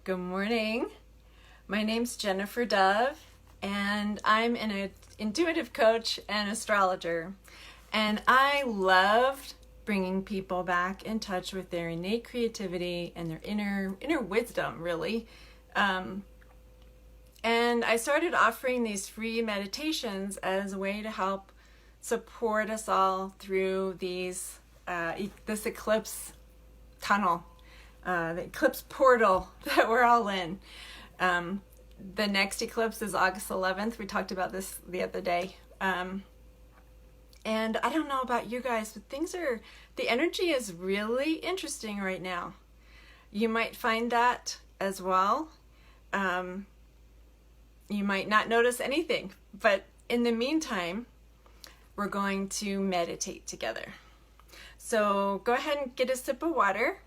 Good morning. My name's Jennifer Dove, and I'm an intuitive coach and astrologer. And I loved bringing people back in touch with their innate creativity and their inner wisdom, really. And I started offering these free meditations as a way to help support us all through this eclipse tunnel, the eclipse portal that we're all in. The next eclipse is August 11th. We talked about this the other day. And I don't know about you guys, but the energy is really interesting right now. You might find that as well. You might not notice anything, but in the meantime, we're going to meditate together. So go ahead and get a sip of water.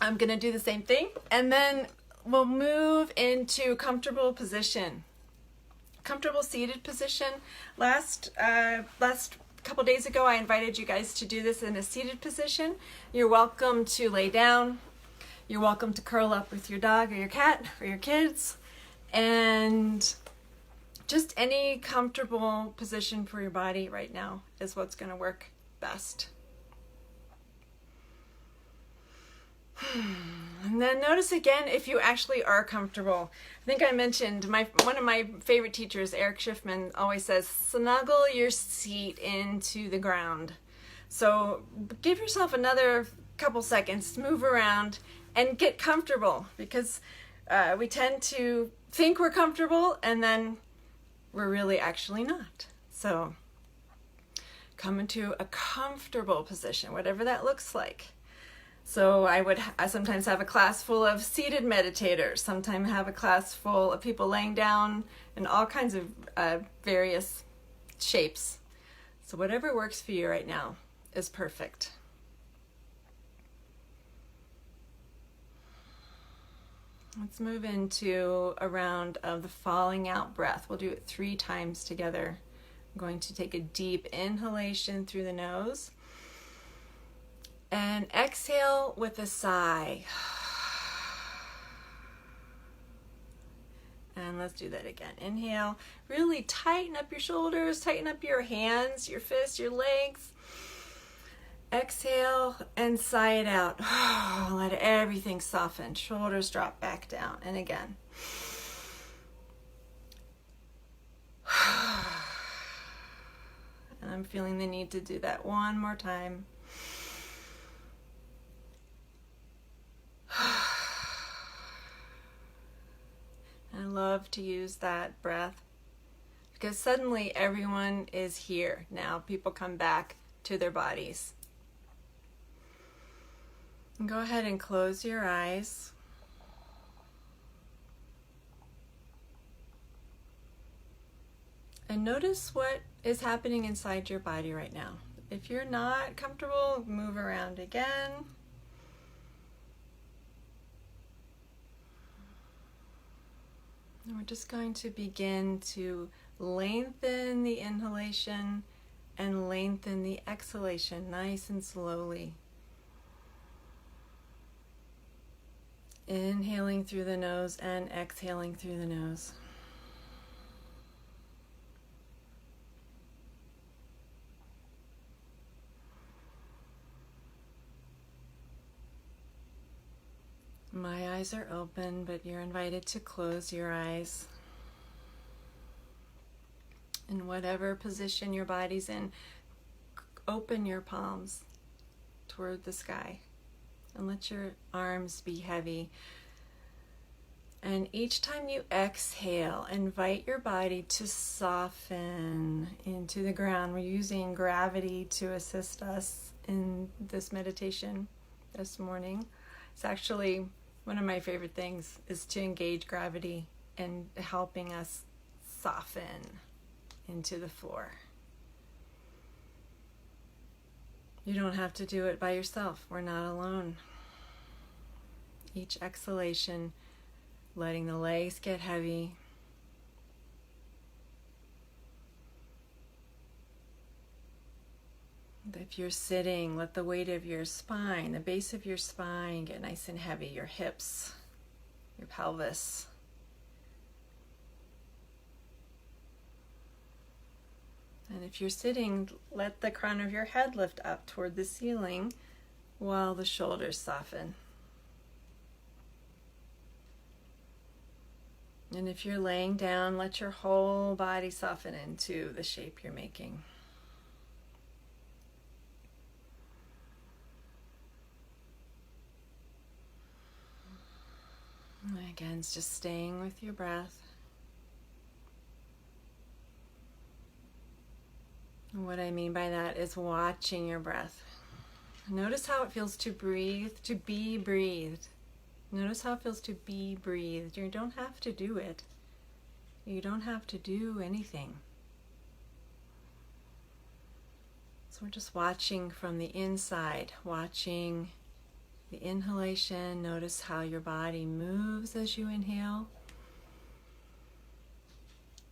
I'm going to do the same thing, and then we'll move into comfortable position. Comfortable seated position. Last couple days ago, I invited you guys to do this in a seated position. You're welcome to lay down. You're welcome to curl up with your dog or your cat or your kids, and just any comfortable position for your body right now is what's going to work best. And then notice again if you actually are comfortable. I think I mentioned one of my favorite teachers, Eric Schiffman, always says, snuggle your seat into the ground. So give yourself another couple seconds, move around, and get comfortable, because we tend to think we're comfortable and then we're really actually not. So come into a comfortable position, whatever that looks like. So I sometimes have a class full of seated meditators, sometimes have a class full of people laying down in all kinds of various shapes. So whatever works for you right now is perfect. Let's move into a round of the falling out breath. We'll do it 3 times together. I'm going to take a deep inhalation through the nose. And exhale with a sigh. And let's do that again. Inhale. Really tighten up your shoulders, tighten up your hands, your fists, your legs. Exhale and sigh it out. Let everything soften. Shoulders drop back down. And again. And I'm feeling the need to do that one more time. I love to use that breath because suddenly everyone is here now. People come back to their bodies. And go ahead and close your eyes. And notice what is happening inside your body right now. If you're not comfortable, move around again. And we're just going to begin to lengthen the inhalation and lengthen the exhalation nice and slowly. Inhaling through the nose and exhaling through the nose. My eyes are open, but you're invited to close your eyes. In whatever position your body's in, open your palms toward the sky and let your arms be heavy. And each time you exhale, invite your body to soften into the ground. We're using gravity to assist us in this meditation this morning. It's actually one of my favorite things is to engage gravity and helping us soften into the floor. You don't have to do it by yourself. We're not alone. Each exhalation, letting the legs get heavy. If you're sitting, let the weight of your spine, the base of your spine, get nice and heavy, your hips, your pelvis. And if you're sitting, let the crown of your head lift up toward the ceiling while the shoulders soften. And if you're laying down, let your whole body soften into the shape you're making. And again, it's just staying with your breath. And what I mean by that is watching your breath. Notice how it feels to breathe, to be breathed. Notice how it feels to be breathed. You don't have to do it. You don't have to do anything. So we're just watching from the inside, watching the inhalation. Notice how your body moves as you inhale.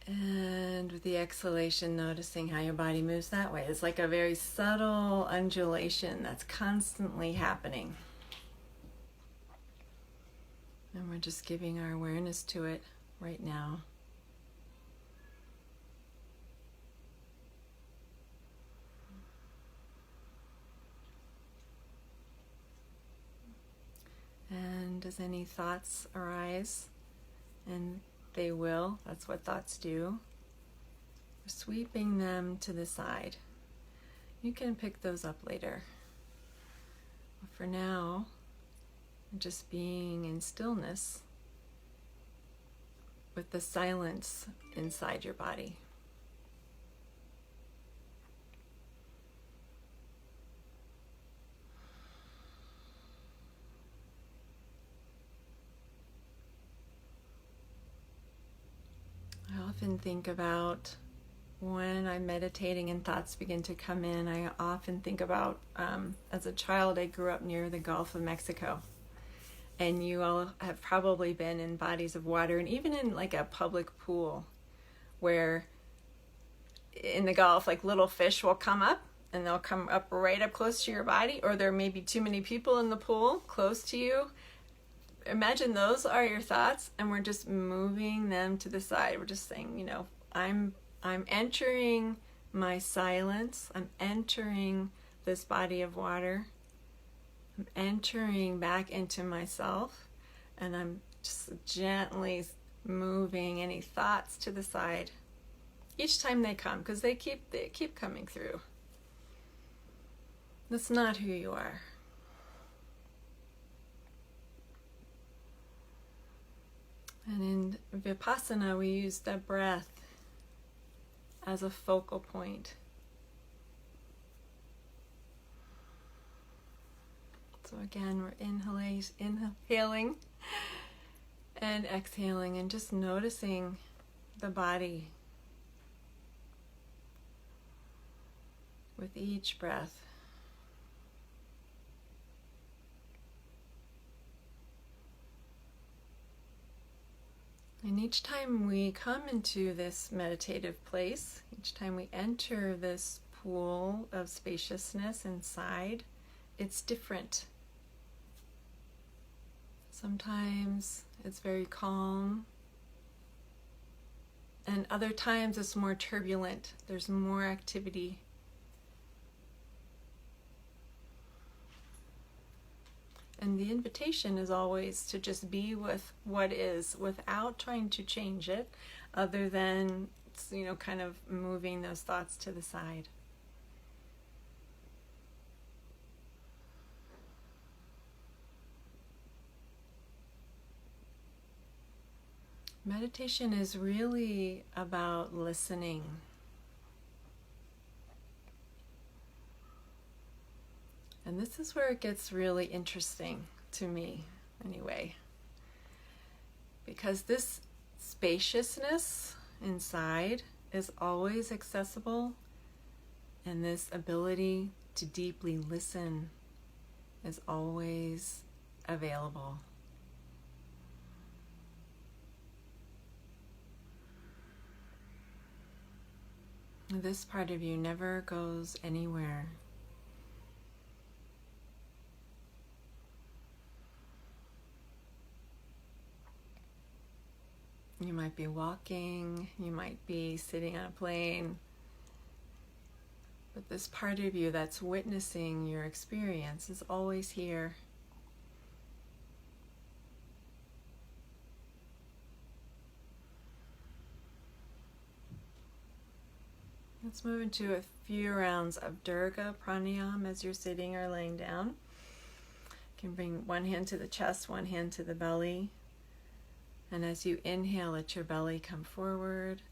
And with the exhalation, noticing how your body moves that way. It's like a very subtle undulation that's constantly happening. And we're just giving our awareness to it right now. And does any thoughts arise? And they will. That's what thoughts do. We're sweeping them to the side. You can pick those up later. But for now, just being in stillness with the silence inside your body. I often think about when I'm meditating and thoughts begin to come in, I often think about, as a child, I grew up near the Gulf of Mexico. And you all have probably been in bodies of water, and even in like a public pool, where in the Gulf, like little fish will come up, and they'll come up right up close to your body, or there may be too many people in the pool close to you. Imagine those are your thoughts, and we're just moving them to the side. We're just saying, I'm entering my silence. I'm entering this body of water. I'm entering back into myself, and I'm just gently moving any thoughts to the side each time they come, because they keep coming through. That's not who you are. And in Vipassana, we use the breath as a focal point. So again, we're inhaling and exhaling, and just noticing the body with each breath. And each time we come into this meditative place, each time we enter this pool of spaciousness inside, it's different. Sometimes it's very calm, and other times it's more turbulent. There's more activity. And the invitation is always to just be with what is, without trying to change it, other than, kind of moving those thoughts to the side. Meditation is really about listening. And this is where it gets really interesting to me, anyway. Because this spaciousness inside is always accessible, and this ability to deeply listen is always available. This part of you never goes anywhere. You might be walking, you might be sitting on a plane, but this part of you that's witnessing your experience is always here. Let's move into a few rounds of Durga Pranayama as you're sitting or laying down. You can bring one hand to the chest, one hand to the belly. And as you inhale, let your belly come forward.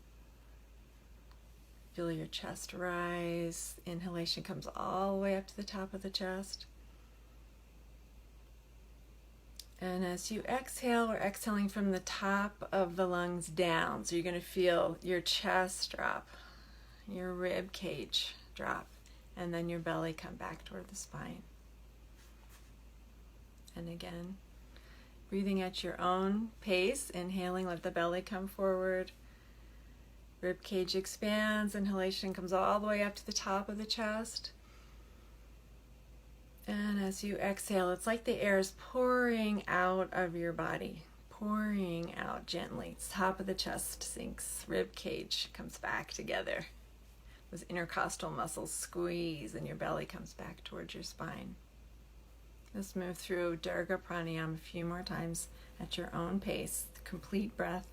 Feel your chest rise. Inhalation comes all the way up to the top of the chest. And as you exhale, we're exhaling from the top of the lungs down. So you're going to feel your chest drop, your rib cage drop, and then your belly come back toward the spine. And again, breathing at your own pace, inhaling, let the belly come forward. Rib cage expands, inhalation comes all the way up to the top of the chest. And as you exhale, it's like the air is pouring out of your body, pouring out gently. Top of the chest sinks, rib cage comes back together. Those intercostal muscles squeeze and your belly comes back towards your spine. Let's move through Durga Pranayama a few more times at your own pace, complete breath.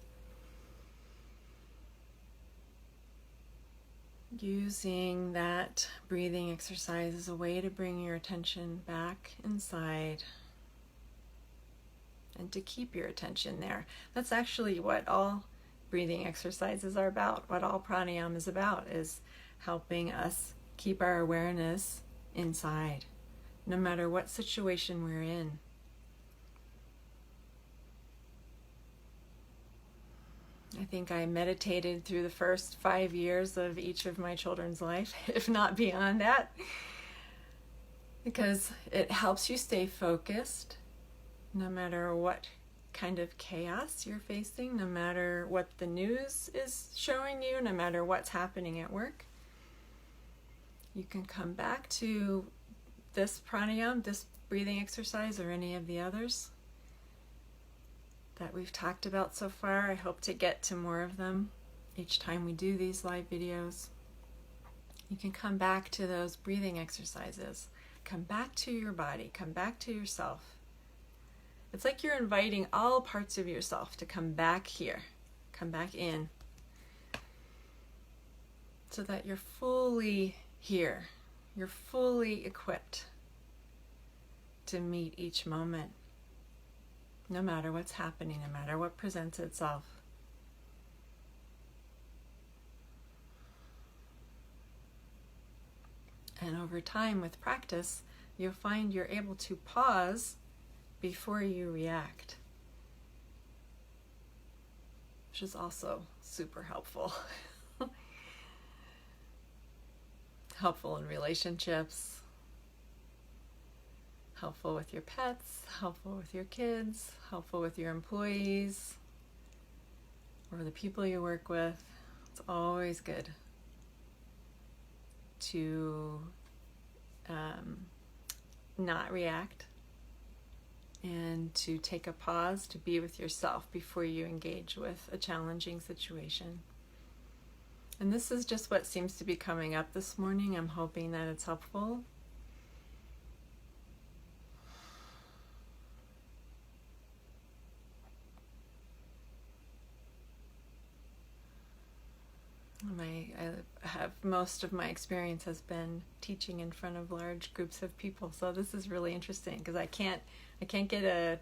Using that breathing exercise as a way to bring your attention back inside and to keep your attention there. That's actually what all breathing exercises are about. What all pranayama is about is helping us keep our awareness inside, no matter what situation we're in. I think I meditated through the first 5 years of each of my children's life, if not beyond that, because it helps you stay focused no matter what kind of chaos you're facing, no matter what the news is showing you, no matter what's happening at work. You can come back to this pranayama, this breathing exercise, or any of the others that we've talked about so far. I hope to get to more of them each time we do these live videos. You can come back to those breathing exercises. Come back to your body. Come back to yourself. It's like you're inviting all parts of yourself to come back here. Come back in. So that you're fully here. You're fully equipped to meet each moment. No matter what's happening, no matter what presents itself. And over time, with practice, you'll find you're able to pause before you react, which is also super helpful. Helpful in relationships, helpful with your pets, helpful with your kids, helpful with your employees, or the people you work with. It's always good to not react and to take a pause to be with yourself before you engage with a challenging situation. And this is just what seems to be coming up this morning. I'm hoping that it's helpful. I have most of my experience has been teaching in front of large groups of people, so this is really interesting because I can't get a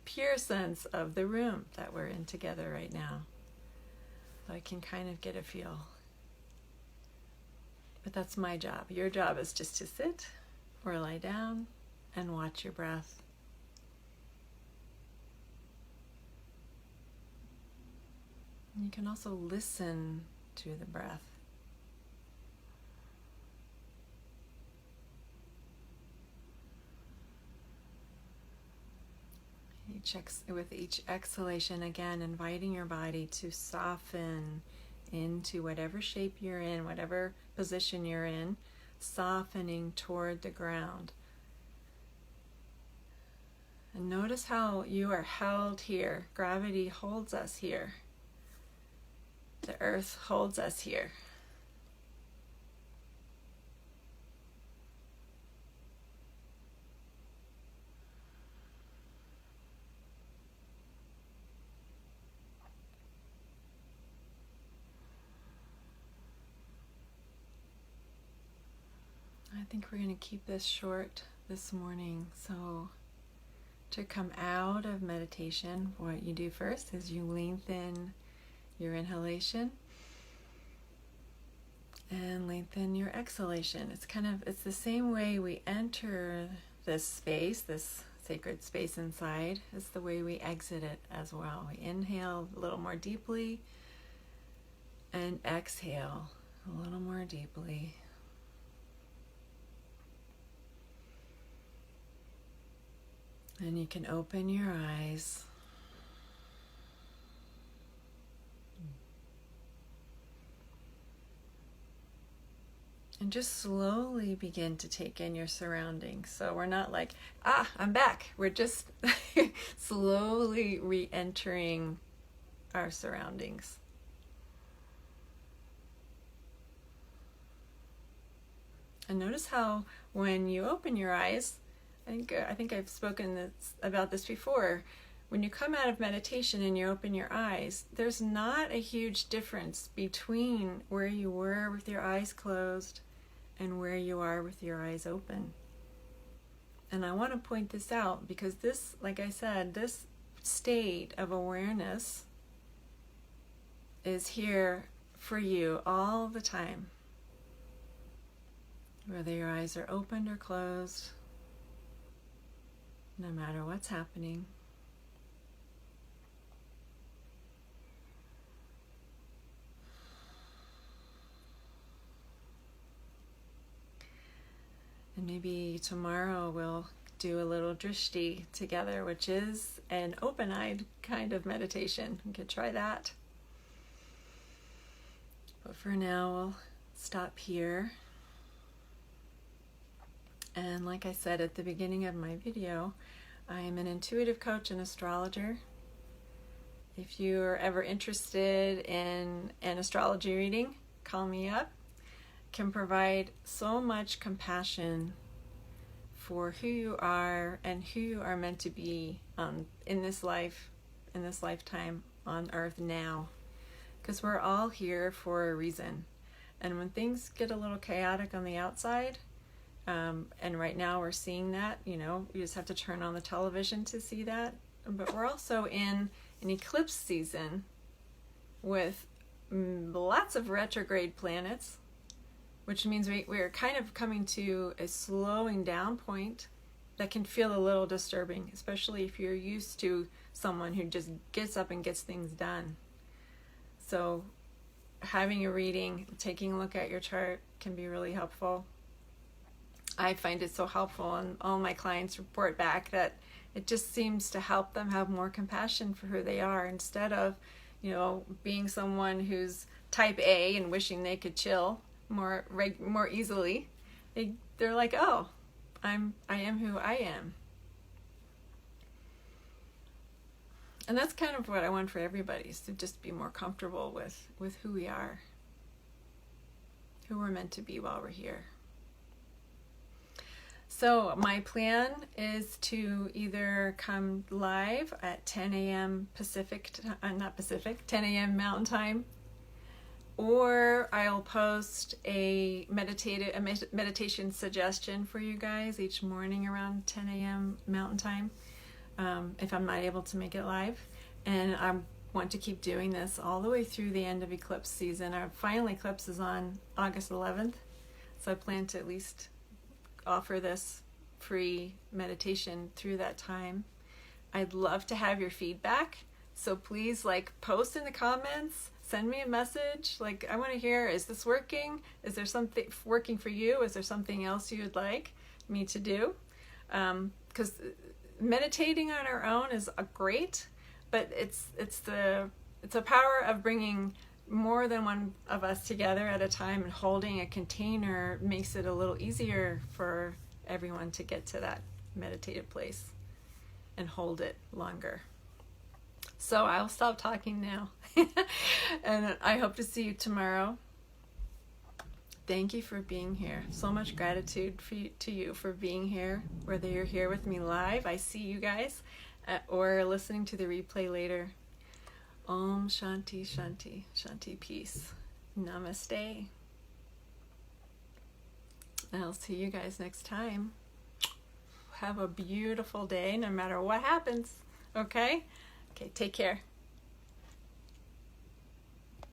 pure sense of the room that we're in together right now. So I can kind of get a feel. But that's my job. Your job is just to sit or lie down and watch your breath. And you can also listen to the breath. With each exhalation, again, inviting your body to soften into whatever shape you're in, whatever position you're in, softening toward the ground. And notice how you are held here. Gravity holds us here. the earth holds us here. I think we're going to keep this short this morning. So to come out of meditation, what you do first is you lengthen your inhalation and lengthen your exhalation. It's the same way we enter this space, this sacred space inside. It's the way we exit it as well. We inhale a little more deeply and exhale a little more deeply. And you can open your eyes. And just slowly begin to take in your surroundings. So we're not like, I'm back. We're just slowly re-entering our surroundings. And notice how when you open your eyes, I think I've spoken about this before. When you come out of meditation and you open your eyes, there's not a huge difference between where you were with your eyes closed and where you are with your eyes open. And I want to point this out because this, like I said, this state of awareness is here for you all the time. Whether your eyes are opened or closed, no matter what's happening. And maybe tomorrow we'll do a little drishti together, which is an open-eyed kind of meditation. We could try that. But for now, we'll stop here. And like I said at the beginning of my video, I am an intuitive coach and astrologer. If you're ever interested in an astrology reading, call me up. Can provide so much compassion for who you are and who you are meant to be in this life, in this lifetime on earth now. Because we're all here for a reason. And when things get a little chaotic on the outside, and right now we're seeing that, you just have to turn on the television to see that. But we're also in an eclipse season with lots of retrograde planets, which means we're kind of coming to a slowing down point that can feel a little disturbing, especially if you're used to someone who just gets up and gets things done. So having a reading, taking a look at your chart can be really helpful. I find it so helpful, and all my clients report back that it just seems to help them have more compassion for who they are instead of, being someone who's type A and wishing they could chill more easily. They're like, I am who I am. And that's kind of what I want for everybody, is to just be more comfortable with who we are, who we're meant to be while we're here. So my plan is to either come live at 10 a.m. 10 a.m. Mountain Time, or I'll post a meditation suggestion for you guys each morning around 10 a.m. Mountain Time, if I'm not able to make it live. And I want to keep doing this all the way through the end of eclipse season. Our final eclipse is on August 11th, so I plan to at least offer this free meditation through that time. I'd love to have your feedback, so please post in the comments, send me a message. I want to hear, is this working? Is there something working for you? Is there something else you would like me to do? Because meditating on our own is great, but it's the power of bringing more than one of us together at a time and holding a container makes it a little easier for everyone to get to that meditative place and hold it longer. So I'll stop talking now. And I hope to see you tomorrow. Thank you for being here. So much gratitude to you for being here, whether you're here with me live, I see you guys, or listening to the replay later. Om Shanti Shanti, Shanti peace. Namaste. I'll see you guys next time. Have a beautiful day no matter what happens. Okay? Okay, take care.